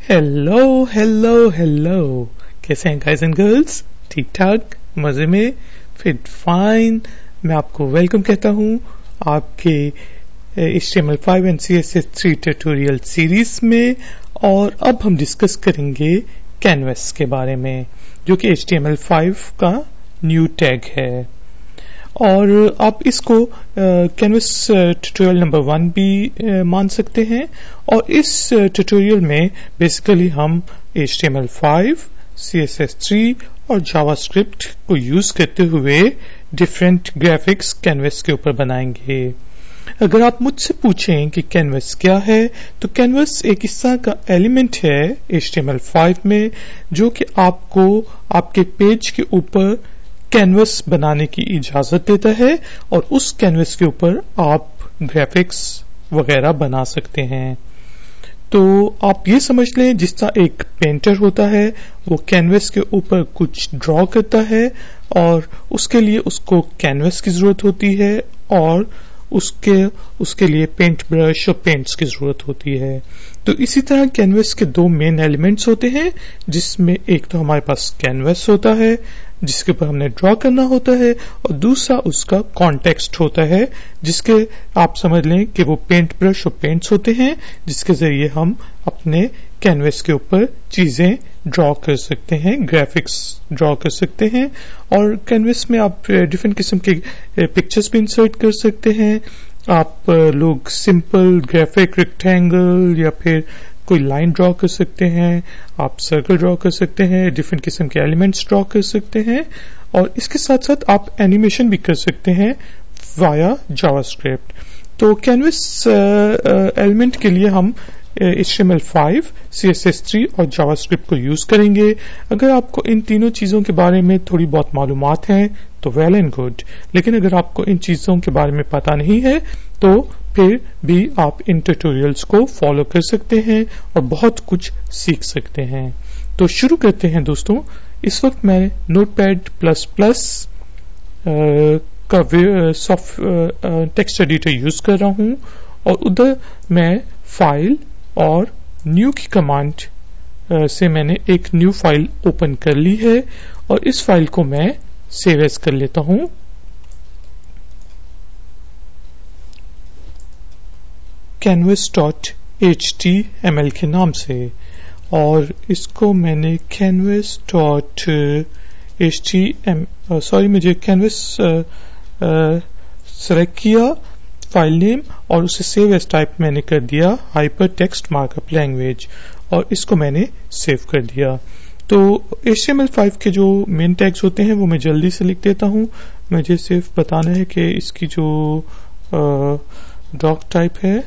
Hello hello hello, कैसे हैं guys and girls? ठीक ठाक, मजे में, फिट फाइन। मैं आपको वेलकम कहता हूं आपके HTML5 and CSS3 tutorial series में। और अब हम डिस्कस करेंगे कैनवस के बारे में, जो कि HTML5 का न्यू टैग है। और आप इसको कैनवस ट्यूटोरियल नंबर 1 भी मान सकते हैं। और इस ट्यूटोरियल में बेसिकली हम HTML5, CSS3 और जावास्क्रिप्ट को यूज करते हुए डिफरेंट ग्राफिक्स कैनवस के ऊपर बनाएंगे। अगर आप मुझसे पूछें कि कैनवस क्या है, तो कैनवस एक इस तरह का एलिमेंट है HTML5 में, जो कि आपको आपके पेज के ऊपर कैनवस बनाने की इजाजत देता है और उस कैनवस के ऊपर आप ग्राफिक्स वगैरह बना सकते हैं। तो आप ये समझ लें, जिस तरह एक पेंटर होता है वो कैनवस के ऊपर कुछ ड्रॉ करता है और उसके लिए उसको कैनवस की जरूरत होती है और उसके लिए पेंट ब्रश और पेंट्स की जरूरत होती है। तो इसी तरह कैनवस के दो मेन एलिमेंट्स होते हैं, जिसमें एक तो हमारे पास कैनवस होता है जिसके ऊपर हमने ड्रॉ करना होता है, और दूसरा उसका कॉन्टेक्स्ट होता है, जिसके आप समझ लें कि वो पेंट ब्रश और पेंट्स होते हैं, जिसके जरिए हम अपने कैनवस के ऊपर चीजें ड्रॉ कर सकते हैं, ग्राफिक्स ड्रॉ कर सकते हैं। और कैनवस में आप डिफरेंट किस्म के पिक्चर्स भी इंसर्ट कर सकते हैं। आप लोग सिंपल ग्राफिक रेक्टेंगल या फिर कोई लाइन ड्रॉ कर सकते हैं, आप सर्कल ड्रॉ कर सकते हैं, डिफरेंट किस्म के एलिमेंट्स ड्रॉ कर सकते हैं, और इसके साथ साथ आप एनिमेशन भी कर सकते हैं वाया जावास्क्रिप्ट। तो कैनवस एलिमेंट के लिए हम HTML5, CSS3 और जावास्क्रिप्ट को यूज करेंगे। अगर आपको इन तीनों चीजों के बारे में थोड़ी बहुत मालूमात हैं तो वेल एंड गुड, लेकिन अगर आपको इन चीजों के बारे में पता नहीं है तो फिर भी आप इन ट्यूटोरियल्स को फॉलो कर सकते हैं और बहुत कुछ सीख सकते हैं। तो शुरू करते हैं दोस्तों। इस वक्त मैं नोटपैड प्लस प्लस का टेक्स्ट एडिटर यूज कर रहा हूं, और उधर मैं फाइल और न्यू की कमांड से मैंने एक न्यू फाइल ओपन कर ली है, और इस फाइल को मैं सेव एज कर लेता हूं। canvas.html के नाम से, और इसको मैंने मुझे canvas सेलेक्ट किया फाइल नेम, और उसे सेव एज टाइप मैंने कर दिया हाइपर टेक्स्ट मार्कअप लैंग्वेज, और इसको मैंने सेव कर दिया। तो HTML5 के जो मेन टैग्स होते हैं वो मैं जल्दी से लिख देता हूं। मुझे सिर्फ बताना है कि इसकी जो डॉक टाइप है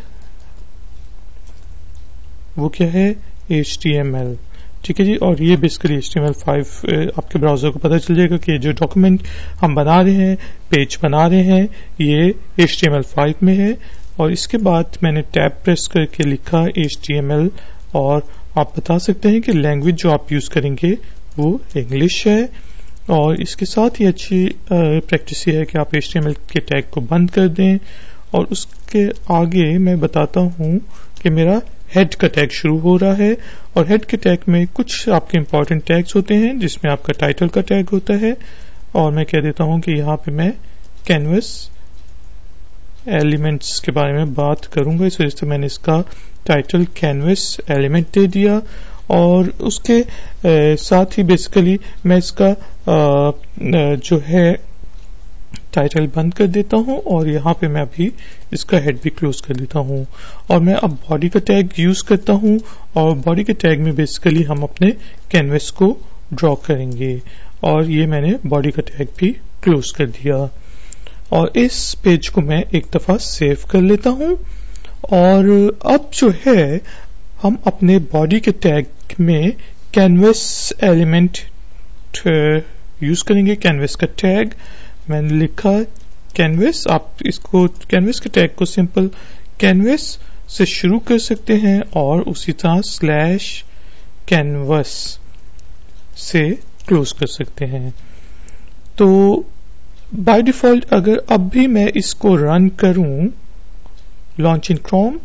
वो क्या है, HTML। ठीक है जी। और ये बेसिकली HTML5 आपके ब्राउजर को पता चल जाएगा कि जो डॉक्यूमेंट हम बना रहे हैं, पेज बना रहे हैं, ये HTML5 में है। और इसके बाद मैंने टैब प्रेस करके लिखा HTML, और आप बता सकते हैं कि लैंग्वेज जो आप यूज करेंगे वो इंग्लिश है। और इसके साथ ही अच्छी प्रैक्टिस ये है कि आप HTML के टैग को बंद कर दें, और उसके आगे मैं बताता हूं कि मेरा हेड का टैग शुरू हो रहा है। और हेड के टैग में कुछ आपके इंपॉर्टेंट टैग्स होते हैं, जिसमें आपका टाइटल का टैग होता है, और मैं कह देता हूं कि यहाँ पे मैं कैनवस एलिमेंट्स के बारे में बात करूंगा, इस वजह से मैंने इसका टाइटल कैनवस एलिमेंट दे दिया। और उसके साथ ही बेसिकली मैं इसका जो है टाइटल बंद कर देता हूं, और यहाँ पे मैं अभी इसका हेड भी क्लोज कर देता हूं। और मैं अब बॉडी का टैग यूज करता हूं, और बॉडी के टैग में बेसिकली हम अपने कैनवस को ड्रॉ करेंगे, और ये मैंने बॉडी का टैग भी क्लोज कर दिया। और इस पेज को मैं एक दफा सेव कर लेता हूं। और अब जो है हम अपने बॉडी के टैग में कैनवस एलिमेंट यूज करेंगे। कैनवस का टैग मैंने लिखा कैनवस। आप इसको कैनवस के टैग को सिंपल कैनवस से शुरू कर सकते हैं और उसी तरह स्लैश कैनवस से क्लोज कर सकते हैं। तो बाय डिफॉल्ट अगर अब भी मैं इसको रन करूं लॉन्च इन क्रोम,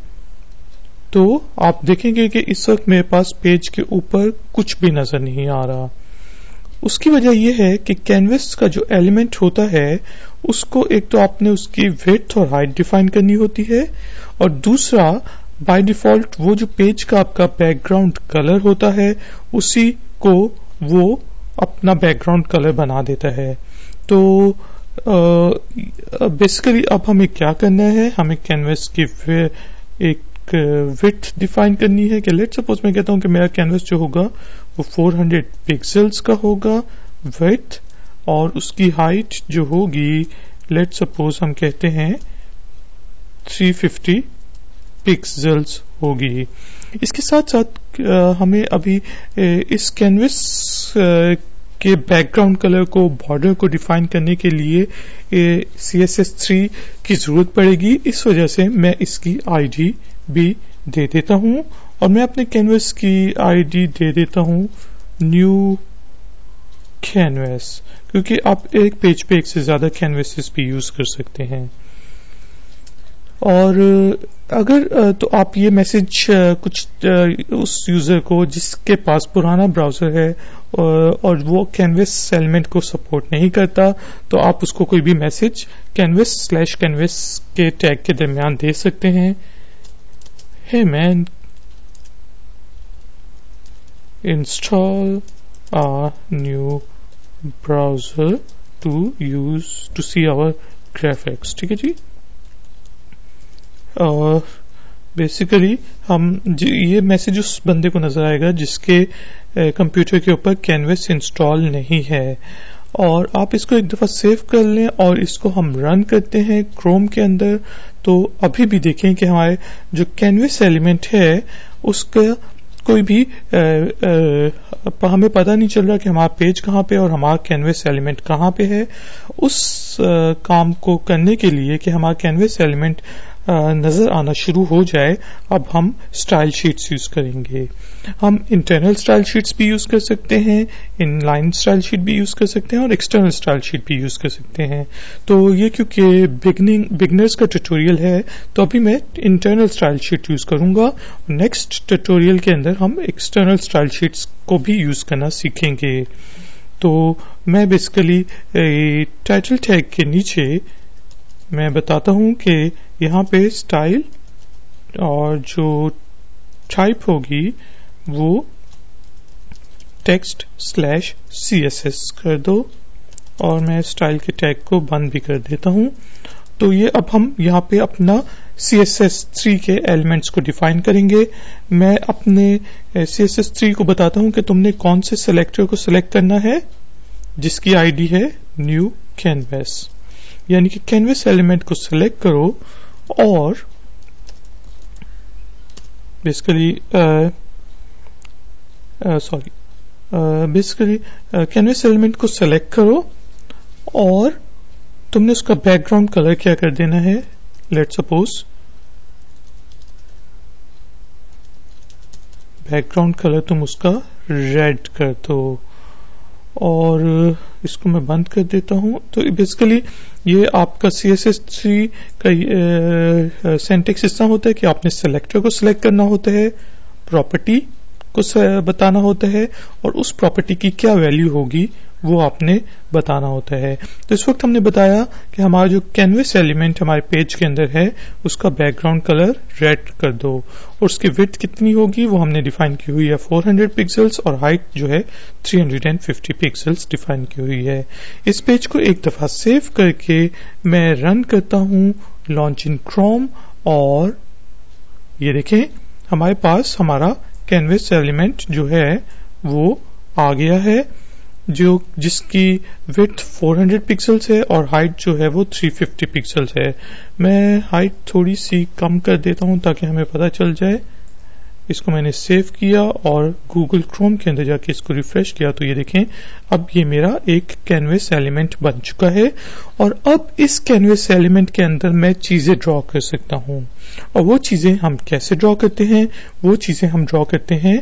तो आप देखेंगे कि इस वक्त मेरे पास पेज के ऊपर कुछ भी नजर नहीं आ रहा। उसकी वजह यह है कि कैनवस का जो एलिमेंट होता है उसको एक तो आपने उसकी विड्थ और हाइट डिफाइन करनी होती है, और दूसरा बाय डिफॉल्ट वो जो पेज का आपका बैकग्राउंड कलर होता है उसी को वो अपना बैकग्राउंड कलर बना देता है। तो बेसिकली अब हमें क्या करना है, हमें कैनवस की एक विड्थ डिफाइन करनी है कि लेट सपोज मैं कहता हूं कि मेरा कैनवस जो होगा वो 400 पिक्सल्स का होगा विड्थ, और उसकी हाइट जो होगी लेट सपोज हम कहते हैं 350 पिक्सल्स होगी। इसके साथ साथ हमें अभी इस कैनवस के बैकग्राउंड कलर को, बॉर्डर को डिफाइन करने के लिए CSS3 की जरूरत पड़ेगी। इस वजह से मैं इसकी आईडी भी दे देता हूं, और मैं अपने कैनवस की आईडी दे देता हूं न्यू कैनवस, क्योंकि आप एक पेज पे एक से ज्यादा कैनवसेस भी यूज कर सकते हैं। और अगर तो आप ये मैसेज कुछ उस यूजर को जिसके पास पुराना ब्राउजर है और वो कैनवस एलिमेंट को सपोर्ट नहीं करता, तो आप उसको कोई भी मैसेज canvas/canvas के टैग के दरमियान दे सकते हैं। Hey man, install a new browser to see our graphics। ठीक है जी। और बेसिकली ये मैसेज उस बंदे को नजर आएगा जिसके कंप्यूटर के ऊपर कैनवस इंस्टॉल नहीं है। और आप इसको एक दफा सेव कर लें और इसको हम रन करते हैं क्रोम के अंदर, तो अभी भी देखें कि हमारे जो कैनवस एलिमेंट है उसका कोई भी हमें पता नहीं चल रहा कि हमारा पेज कहाँ पे और हमारा कैनवस एलिमेंट कहाँ पे है। उस काम को करने के लिए कि हमारा कैनवस एलिमेंट नजर आना शुरू हो जाए, अब हम स्टाइल शीट्स यूज करेंगे। हम इंटरनल स्टाइल शीट्स भी यूज कर सकते हैं, इनलाइन स्टाइल शीट भी यूज कर सकते हैं और एक्सटर्नल स्टाइल शीट भी यूज कर सकते हैं। तो ये क्योंकि बिगनर्स का ट्यूटोरियल है तो अभी मैं इंटरनल स्टाइल शीट यूज करूंगा। नेक्स्ट ट्यूटोरियल के अंदर हम एक्सटर्नल स्टाइल शीट्स को भी यूज करना सीखेंगे। तो मैं बेसिकली टाइटल टैग के नीचे मैं बताता हूं कि यहाँ पे स्टाइल और जो टाइप होगी वो text/CSS कर दो, और मैं स्टाइल के टैग को बंद भी कर देता हूं। तो ये अब हम यहाँ पे अपना CSS3 के एलिमेंट्स को डिफाइन करेंगे। मैं अपने CSS3 को बताता हूं कि तुमने कौन से सेलेक्टर को सिलेक्ट करना है जिसकी आईडी है न्यू कैनवस, यानी कि कैनवस एलिमेंट को सिलेक्ट करो और बेसिकली कैनवस एलिमेंट को सिलेक्ट करो और तुमने उसका बैकग्राउंड कलर क्या कर देना है। लेट सपोज बैकग्राउंड कलर तुम उसका रेड कर दो, और इसको मैं बंद कर देता हूं। तो बेसिकली ये आपका CSS3 का सिंटैक्स इस तरह होता है कि आपने सेलेक्टर को सिलेक्ट करना होता है, प्रॉपर्टी को बताना होता है, और उस प्रॉपर्टी की क्या वैल्यू होगी वो आपने बताना होता है। तो इस वक्त हमने बताया कि हमारा जो कैनवस एलिमेंट हमारे पेज के अंदर है उसका बैकग्राउंड कलर रेड कर दो, और उसकी विड्थ कितनी होगी वो हमने डिफाइन की हुई है 400 पिक्सल्स, और हाइट जो है 350 पिक्सल्स डिफाइन की हुई है। इस पेज को एक दफा सेव करके मैं रन करता हूं लॉन्च इन क्रोम, और ये देखें हमारे पास हमारा कैनवस एलिमेंट जो है वो आ गया है, जिसकी विड्थ 400 पिक्सल्स है और हाइट जो है वो 350 पिक्सल्स है। मैं हाइट थोड़ी सी कम कर देता हूं ताकि हमें पता चल जाए। इसको मैंने सेव किया और गूगल क्रोम के अंदर जाके इसको रिफ्रेश किया, तो ये देखें अब ये मेरा एक कैनवस एलिमेंट बन चुका है। और अब इस कैनवस एलिमेंट के अंदर मैं चीजें ड्रॉ कर सकता हूं, और वो चीजें हम कैसे ड्रॉ करते हैं, वो चीजें हम ड्रॉ करते हैं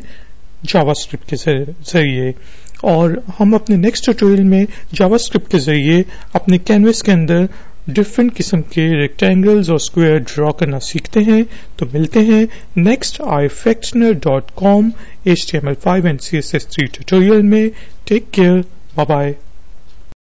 जावास्क्रिप्ट के जरिए। और हम अपने नेक्स्ट ट्यूटोरियल में जावास्क्रिप्ट के जरिए अपने कैनवस के अंदर डिफरेंट किस्म के रेक्टेंगल्स और स्क्वायर ड्रॉ करना सीखते हैं। तो मिलते हैं next ifactioner.com HTML5 and CSS3 tutorial में। Take care, bye bye.